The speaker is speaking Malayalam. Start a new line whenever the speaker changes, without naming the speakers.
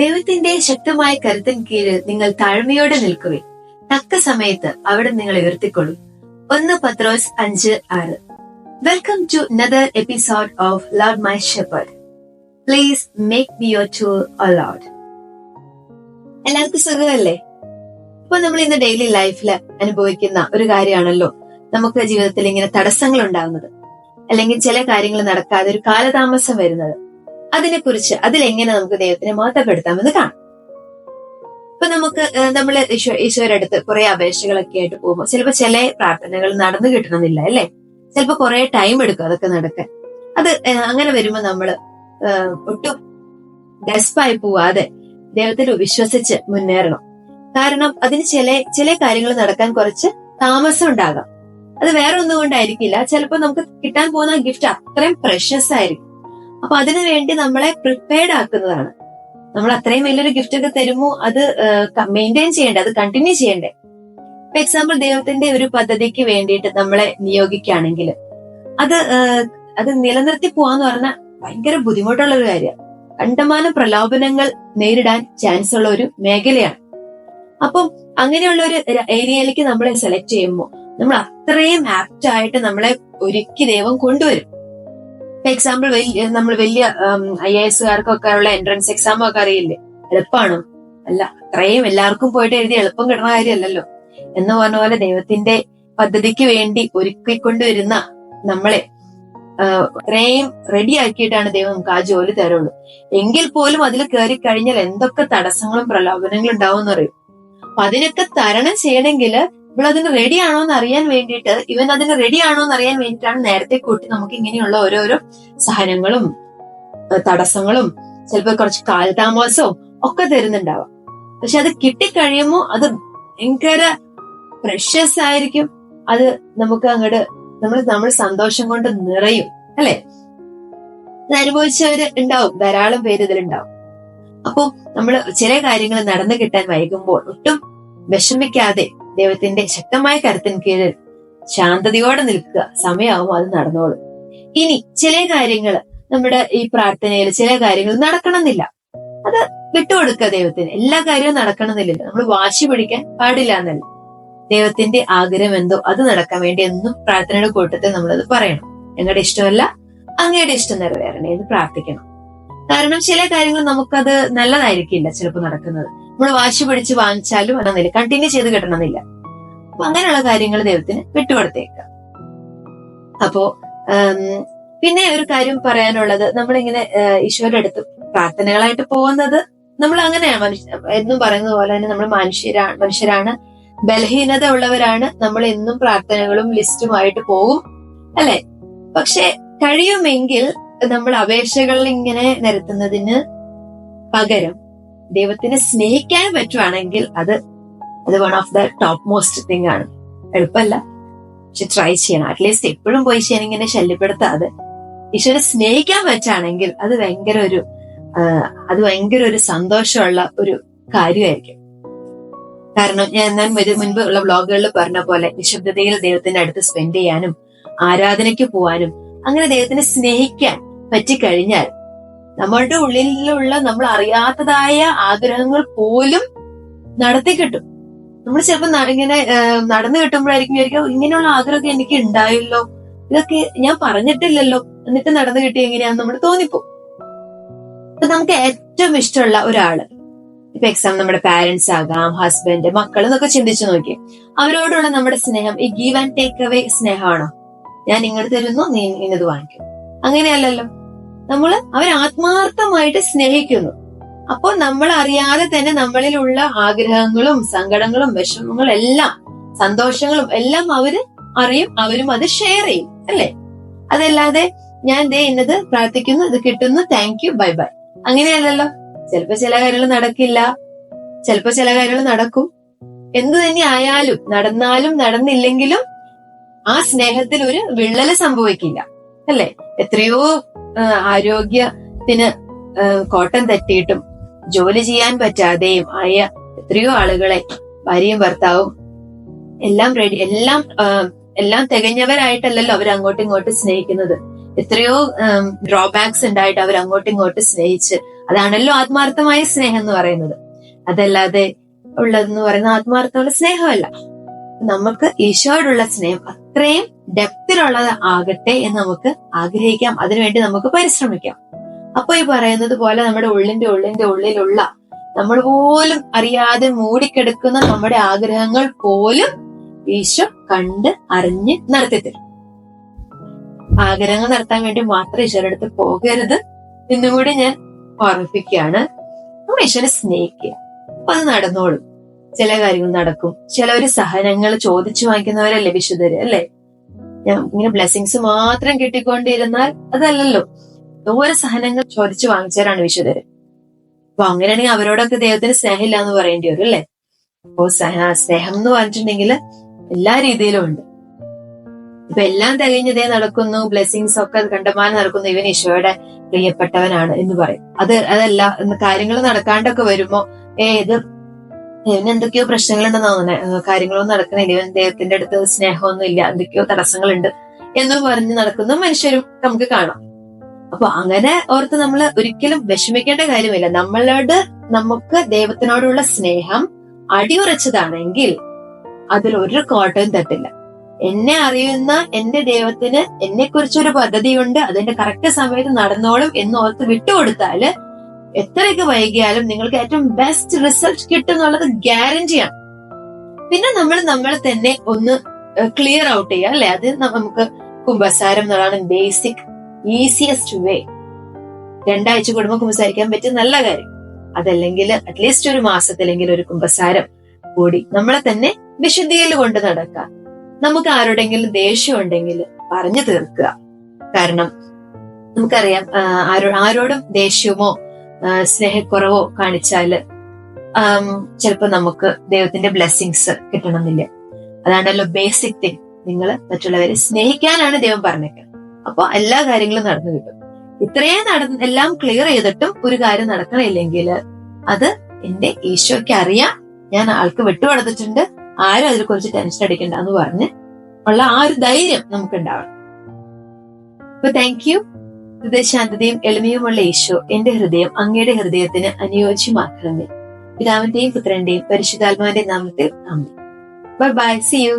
ദൈവത്തിന്റെ ശക്തമായ കരുത്തിന് കീഴിൽ നിങ്ങൾ താഴ്മയോടെ നിൽക്കുവിൻ. തക്ക സമയത്ത് അവിടെ നിങ്ങൾ ഉയർത്തിക്കൊള്ളു. 1 പത്രോസ് 5:6. Welcome to another episode of Lord my shepherd. Please make me your tool, O Lord. എല്ലാവർക്കും സുഖമല്ലേ? ഇപ്പൊ നമ്മൾ ഇന്ന് ഡെയിലി ലൈഫിൽ അനുഭവിക്കുന്ന ഒരു കാര്യമാണല്ലോ നമുക്ക് ജീവിതത്തിൽ ഇങ്ങനെ തടസ്സങ്ങൾ ഉണ്ടാകുന്നത്, അല്ലെങ്കിൽ ചില കാര്യങ്ങൾ നടക്കാതെ ഒരു കാലതാമസം വരുന്നത്. അതിനെക്കുറിച്ച് അതിലെങ്ങനെ നമുക്ക് ദൈവത്തിനെ മഹത്വപ്പെടുത്താമെന്ന് കാണാം. ഇപ്പൊ നമുക്ക് നമ്മള് ഈശോയുടെ അടുത്ത് കുറെ അപേക്ഷകളൊക്കെ ആയിട്ട് പോകുമ്പോൾ ചിലപ്പോ ചില പ്രാർത്ഥനകൾ നടന്നു കിട്ടണമെന്നില്ല, അല്ലെ? ചിലപ്പോ കുറെ ടൈം എടുക്കും അതൊക്കെ നടക്കാൻ. അത് അങ്ങനെ വരുമ്പോ നമ്മള് ഒട്ടും ഡെസ്പായി പോവാതെ ദൈവത്തിൽ വിശ്വസിച്ച് മുന്നേറണം. കാരണം അതിന് ചില കാര്യങ്ങൾ നടക്കാൻ കുറച്ച് താമസം ഉണ്ടാകാം. അത് വേറെ ഒന്നും കൊണ്ടായിരിക്കില്ല. ചിലപ്പോ നമുക്ക് കിട്ടാൻ പോകുന്ന ഗിഫ്റ്റ് അത്രയും പ്രഷ്യസ് ആയിരിക്കും. അപ്പൊ അതിനു വേണ്ടി നമ്മളെ പ്രിപ്പയർഡ് ആക്കുന്നതാണ്. നമ്മൾ അത്രയും വലിയൊരു ഗിഫ്റ്റ് ഒക്കെ തരുമോ അത് മെയിൻറ്റെയിൻ ചെയ്യണ്ടേ, അത് കണ്ടിന്യൂ ചെയ്യണ്ടേ. ഫോർ എക്സാമ്പിൾ, ദൈവത്തിന്റെ ഒരു പദ്ധതിക്ക് വേണ്ടിയിട്ട് നമ്മളെ നിയോഗിക്കുകയാണെങ്കിൽ അത് നിലനിർത്തി പോവാന്ന് പറഞ്ഞാൽ ഭയങ്കര ബുദ്ധിമുട്ടുള്ള ഒരു കാര്യമാണ്. കണ്ടമാനം പ്രലോഭനങ്ങൾ നേരിടാൻ ചാൻസ് ഉള്ള ഒരു മേഖലയാണ്. അപ്പം അങ്ങനെയുള്ള ഒരു ഏരിയയിലേക്ക് നമ്മളെ സെലക്ട് ചെയ്യുമ്പോൾ നമ്മൾ അത്രയും ആപ്റ്റ് ആയിട്ട് നമ്മളെ ഒരുക്കി ദൈവം കൊണ്ടുവരും. ഫോർ എക്സാമ്പിൾ, നമ്മൾ വലിയ IAS-കാർക്കൊക്കെ ഉള്ള എൻട്രൻസ് എക്സാം ഒക്കെ അറിയില്ലേ? എളുപ്പമാണോ? അല്ല, അത്രയും എല്ലാവർക്കും പോയിട്ട് എഴുതി എളുപ്പം കിട്ടുന്ന കാര്യമല്ലല്ലോ. എന്ന് പറഞ്ഞ പോലെ ദൈവത്തിന്റെ പദ്ധതിക്ക് വേണ്ടി ഒരുക്കിക്കൊണ്ടുവരുന്ന നമ്മളെ അത്രയും റെഡി ആക്കിയിട്ടാണ് ദൈവം നമുക്ക് ആ ജോലി തരുള്ളൂ. എങ്കിൽ പോലും അതിൽ കയറി കഴിഞ്ഞാൽ എന്തൊക്കെ തടസ്സങ്ങളും പ്രലോഭനങ്ങളും ഉണ്ടാവും എന്ന് പറയും. അപ്പൊ അതിനൊക്കെ തരണം ചെയ്യണമെങ്കിൽ ഇവളതിന് റെഡി ആണോ എന്ന് അറിയാൻ വേണ്ടിയിട്ട്, ഇവൻ അതിന് റെഡി ആണോ എന്ന് അറിയാൻ വേണ്ടിയിട്ടാണ് നേരത്തെ കൂട്ടി നമുക്ക് ഇങ്ങനെയുള്ള ഓരോരോ സഹനങ്ങളും തടസ്സങ്ങളും ചിലപ്പോ കുറച്ച് കാലതാമസവും ഒക്കെ തരുന്നുണ്ടാവാം. പക്ഷെ അത് കിട്ടിക്കഴിയുമ്പോൾ അത് ഭയങ്കര പ്രഷ്യസ് ആയിരിക്കും. അത് നമുക്ക് അങ്ങോട്ട് നമ്മൾ സന്തോഷം കൊണ്ട് നിറയും, അല്ലെ? ഇത് അനുഭവിച്ചവര് ഉണ്ടാവും, ധാരാളം പേര് ഇതിലുണ്ടാവും. അപ്പൊ നമ്മൾ ചില കാര്യങ്ങൾ നടന്നു കിട്ടാൻ വൈകുമ്പോൾ ഒട്ടും വിഷമിക്കാതെ ദൈവത്തിന്റെ ശക്തമായ കരുത്തിന് കീഴിൽ ശാന്തതയോടെ നിൽക്കുക. സമയമാവും അത് നടന്നോളും. ഇനി ചില കാര്യങ്ങൾ നമ്മുടെ ഈ പ്രാർത്ഥനയിൽ ചില കാര്യങ്ങൾ നടക്കണമെന്നില്ല, അത് വിട്ടുകൊടുക്കുക ദൈവത്തിന്. എല്ലാ കാര്യവും നടക്കണമെന്നില്ല. നമ്മൾ വാശി പിടിക്കാൻ പാടില്ല എന്നല്ല. ദൈവത്തിന്റെ ആഗ്രഹം എന്തോ അത് നടക്കാൻ വേണ്ടി എന്നും പ്രാർത്ഥനയുടെ കൂട്ടത്തിൽ നമ്മളത് പറയണം. ഞങ്ങളുടെ ഇഷ്ടമല്ല, അങ്ങയുടെ ഇഷ്ടം നിറവേറണേ എന്ന് പ്രാർത്ഥിക്കണം. കാരണം ചില കാര്യങ്ങൾ നമുക്കത് നല്ലതായിരിക്കില്ല ചിലപ്പോൾ നടക്കുന്നത്. നമ്മൾ വാശി പിടിച്ച് വാങ്ങിച്ചാലും അതൊന്നില്ല, കണ്ടിന്യൂ ചെയ്ത് കിട്ടണമെന്നില്ല. അപ്പൊ അങ്ങനെയുള്ള കാര്യങ്ങൾ ദൈവത്തിന് വിട്ടുകൊടുത്തേക്കാം. അപ്പോ പിന്നെ ഒരു കാര്യം പറയാനുള്ളത്, നമ്മളിങ്ങനെ ഈശോയുടെ അടുത്ത് പ്രാർത്ഥനകളായിട്ട് പോകുന്നത് നമ്മൾ അങ്ങനെയാണ്. എന്നും പറയുന്നത് പോലെ തന്നെ നമ്മൾ മനുഷ്യരാണ്, ബലഹീനത ഉള്ളവരാണ്. നമ്മൾ എന്നും പ്രാർത്ഥനകളും ലിസ്റ്റുമായിട്ട് പോകും, അല്ലെ? പക്ഷെ കഴിയുമെങ്കിൽ നമ്മൾ അപേക്ഷകളിൽ ഇങ്ങനെ നിരത്തുന്നതിന് പകരം ദൈവത്തിനെ സ്നേഹിക്കാൻ പറ്റുവാണെങ്കിൽ അത് one of the top most thing ആണ്. എളുപ്പമല്ല, പക്ഷെ ട്രൈ ചെയ്യണം. അറ്റ്ലീസ്റ്റ് എപ്പോഴും പോയി ചെയ്യാൻ ഇങ്ങനെ ശല്യപ്പെടുത്താതെ ഈശോനെ സ്നേഹിക്കാൻ പറ്റുകയാണെങ്കിൽ അത് ഭയങ്കര ഒരു സന്തോഷമുള്ള ഒരു കാര്യമായിരിക്കും. കാരണം ഞാൻ മുൻപ് ഉള്ള വ്ളോഗുകളിൽ പറഞ്ഞ പോലെ നിശബ്ദതയിൽ ദൈവത്തിന്റെ അടുത്ത് സ്പെൻഡ് ചെയ്യാനും ആരാധനയ്ക്ക് പോവാനും അങ്ങനെ ദൈവത്തിനെ സ്നേഹിക്കാൻ പറ്റിക്കഴിഞ്ഞാൽ നമ്മളുടെ ഉള്ളിലുള്ള നമ്മൾ അറിയാത്തതായ ആഗ്രഹങ്ങൾ പോലും നടത്തി കിട്ടും. നമ്മൾ ചിലപ്പോൾ ഇങ്ങനെ നടന്നു കിട്ടുമ്പോഴായിരിക്കും ഇങ്ങനെയുള്ള ആഗ്രഹമൊക്കെ എനിക്ക് ഉണ്ടായല്ലോ, ഇതൊക്കെ ഞാൻ പറഞ്ഞിട്ടില്ലല്ലോ, എന്നിട്ട് നടന്നു കിട്ടിയ എങ്ങനെയാന്ന് നമ്മൾ തോന്നിപ്പോകും. അപ്പൊ നമുക്ക് ഏറ്റവും ഇഷ്ടമുള്ള ഒരാള്, ഇപ്പൊ എക്സാം നമ്മുടെ പാരന്റ്സ് ആകാം, ഹസ്ബൻഡ്, മക്കൾ എന്നൊക്കെ ചിന്തിച്ചു നോക്കി. അവരോടുള്ള നമ്മുടെ സ്നേഹം ഈ ഗീവ് ആൻഡ് ടേക്ക് അവേ സ്നേഹമാണോ? ഞാൻ ഇങ്ങോട്ട് തരുന്നു, നീ ഇന്നത് വാങ്ങിക്കും, അങ്ങനെയല്ലല്ലോ. അവർ ആത്മാർത്ഥമായിട്ട് സ്നേഹിക്കുന്നു. അപ്പൊ നമ്മൾ അറിയാതെ തന്നെ നമ്മളിലുള്ള ആഗ്രഹങ്ങളും സങ്കടങ്ങളും വിഷമങ്ങളും എല്ലാം സന്തോഷങ്ങളും എല്ലാം അവര് അറിയും, അവരും അത് ഷെയർ ചെയ്യും, അല്ലെ? അതല്ലാതെ ഞാൻ ഇന്നത് പ്രാർത്ഥിക്കുന്നു, ഇത് കിട്ടുന്നു, താങ്ക് യു, ബൈ ബൈ, അങ്ങനെയല്ലല്ലോ. ചിലപ്പോ ചില കാര്യങ്ങൾ നടക്കില്ല, ചിലപ്പോ ചില കാര്യങ്ങൾ നടക്കും. എന്തു തന്നെ ആയാലും, നടന്നാലും നടന്നില്ലെങ്കിലും ആ സ്നേഹത്തിൽ ഒരു വിള്ളല് സംഭവിക്കില്ല, അല്ലെ? എത്രയോ ആരോഗ്യത്തിന് കോട്ടം തട്ടിയിട്ടും ജോലി ചെയ്യാൻ പറ്റാതെയും ആയ എത്രയോ ആളുകളെ ഭാര്യയും ഭർത്താവും എല്ലാം തികഞ്ഞവരായിട്ടല്ലല്ലോ അവർ അങ്ങോട്ടും ഇങ്ങോട്ടും സ്നേഹിക്കുന്നത്. എത്രയോ ഡ്രോബാക്സ് ഉണ്ടായിട്ട് അവർ അങ്ങോട്ടും ഇങ്ങോട്ടും സ്നേഹിച്ച് അതാണല്ലോ ആത്മാർത്ഥമായ സ്നേഹം എന്ന് പറയുന്നത്. അതല്ലാതെ ഉള്ളതെന്ന് പറയുന്ന ആത്മാർത്ഥമുള്ള സ്നേഹമല്ല. നമുക്ക് ഈശോയോടുള്ള സ്നേഹം അത്രയും ഡെപ്തിലുള്ളത് ആകട്ടെ എന്ന് നമുക്ക് ആഗ്രഹിക്കാം. അതിനുവേണ്ടി നമുക്ക് പരിശ്രമിക്കാം. അപ്പൊ ഈ പറയുന്നത് പോലെ നമ്മുടെ ഉള്ളിന്റെ ഉള്ളിലുള്ള നമ്മൾ പോലും അറിയാതെ മൂടിക്കിടക്കുന്ന നമ്മുടെ ആഗ്രഹങ്ങൾ പോലും ഈശോ കണ്ട് അറിഞ്ഞ് നടത്തിത്തരും. ആഗ്രഹങ്ങൾ നടത്താൻ വേണ്ടി മാത്രം ഈശോയുടെ അടുത്ത് പോകരുത് എന്നുകൂടി ഞാൻ ഓർമ്മിപ്പിക്കുകയാണ്. നമ്മൾ ഈശോനെ സ്നേഹിക്കുക. അപ്പൊ അത് നടന്നോളും. ചില കാര്യങ്ങൾ നടക്കും. ചിലവര് സഹനങ്ങൾ ചോദിച്ചു വാങ്ങിക്കുന്നവരല്ലേ വിശുദ്ധര്, അല്ലെ? ഞാൻ ഇങ്ങനെ ബ്ലെസ്സിങ്സ് മാത്രം കിട്ടിക്കൊണ്ടിരുന്നാൽ അതല്ലല്ലോ. ഓരോ സഹനങ്ങൾ ചോദിച്ചു വാങ്ങിച്ചവരാണ് വിശുദ്ധര്. അപ്പൊ അങ്ങനെയാണെങ്കിൽ അവരോടൊക്കെ ദൈവത്തിന് സ്നേഹമില്ല എന്ന് പറയേണ്ടി വരും, അല്ലെ? അപ്പോ സ്നേഹം എന്ന് പറഞ്ഞിട്ടുണ്ടെങ്കിൽ എല്ലാ രീതിയിലും ഉണ്ട്. ഇപ്പൊ എല്ലാം തികഞ്ഞതേ നടക്കുന്നു, ബ്ലെസ്സിങ്സ് ഒക്കെ കണ്ടമാനം നടക്കുന്നു, ഇവൻ ഈശോയുടെ പ്രിയപ്പെട്ടവനാണ് എന്ന് പറയും. അതല്ല കാര്യങ്ങൾ നടക്കാണ്ടൊക്കെ വരുമ്പോ ഇത് ഇവന് എന്തൊക്കെയോ പ്രശ്നങ്ങളുണ്ടെന്ന് തോന്നുന്നത്, കാര്യങ്ങളൊന്നും നടക്കണില്ല, ഇവൻ ദൈവത്തിന്റെ അടുത്ത് സ്നേഹമൊന്നും ഇല്ല, എന്തൊക്കെയോ തടസ്സങ്ങളുണ്ട് എന്ന് പറഞ്ഞ് നടക്കുന്ന മനുഷ്യരും നമുക്ക് കാണാം. അപ്പൊ അങ്ങനെ ഓർത്ത് നമ്മൾ ഒരിക്കലും വിഷമിക്കേണ്ട കാര്യമില്ല. നമുക്ക് ദൈവത്തിനോടുള്ള സ്നേഹം അടിയുറച്ചതാണെങ്കിൽ അതിൽ ഒരു കോട്ടയും തട്ടില്ല. എന്നെ അറിയുന്ന എന്റെ ദൈവത്തിന് എന്നെ കുറിച്ചൊരു പദ്ധതിയുണ്ട്, അതിന്റെ കറക്റ്റ് സമയത്ത് നടന്നോളും എന്ന് ഓർത്ത് വിട്ടുകൊടുത്താല് എത്രയൊക്കെ വൈകിയാലും നിങ്ങൾക്ക് ഏറ്റവും ബെസ്റ്റ് റിസൾട്ട് കിട്ടും എന്നുള്ളത് ഗ്യാരണ്ടിയാണ്. പിന്നെ നമ്മളെ തന്നെ ഒന്ന് ക്ലിയർ ഔട്ട് ചെയ്യുക, അല്ലെ? അത് നമുക്ക് കുമ്പസാരം എന്നുള്ളതാണ് ബേസിക് ഈസിയസ്റ്റ് വേ. 2 ആഴ്ച കൂടുമ്പോൾ കുമ്പസാരിക്കാൻ പറ്റിയ നല്ല കാര്യം. അതല്ലെങ്കിൽ അറ്റ്ലീസ്റ്റ് ഒരു മാസത്തിലെങ്കിൽ ഒരു കുമ്പസാരം കൂടി നമ്മളെ തന്നെ വിശുദ്ധിയിൽ കൊണ്ട് നടക്കുക. നമുക്ക് ആരോടെങ്കിലും ദേഷ്യം ഉണ്ടെങ്കിൽ പറഞ്ഞു തീർക്കുക. കാരണം നമുക്കറിയാം, ആരോടും ദേഷ്യമോ സ്നേഹക്കുറവോ കാണിച്ചാല് ചിലപ്പോ നമുക്ക് ദൈവത്തിന്റെ ബ്ലെസ്സിങ്സ് കിട്ടണമെന്നില്ല. അതാണല്ലോ ബേസിക് തിങ്. നിങ്ങൾ മറ്റുള്ളവരെ സ്നേഹിക്കാനാണ് ദൈവം പറഞ്ഞേക്കുന്നത്. അപ്പൊ എല്ലാ കാര്യങ്ങളും നടന്നു കിട്ടും. ഇത്രയും എല്ലാം ക്ലിയർ ചെയ്തിട്ടും ഒരു കാര്യം നടക്കണില്ലെങ്കിൽ അത് എന്റെ ഈശോയ്ക്ക് അറിയാം, ഞാൻ ആൾക്ക് വിട്ടുകൊടുത്തിട്ടുണ്ട്, ആരും അതിനെ കുറിച്ച് ടെൻഷൻ അടിക്കണ്ട എന്ന് പറഞ്ഞ് ഉള്ള ആ ഒരു ധൈര്യം നമുക്ക് ഉണ്ടാവണം. അപ്പൊ താങ്ക് യു. ഹൃദയശാന്തതയും എളിമയുമുള്ള ഈശോ, എന്റെ ഹൃദയം അങ്ങയുടെ ഹൃദയത്തിന് അനുയോജ്യമാക്കണമേ. പിതാവിന്റെയും പുത്രന്റെയും പരിശുദ്ധാത്മാവിന്റെ നാമത്തിൽ ആമേൻ. Bye bye. See U.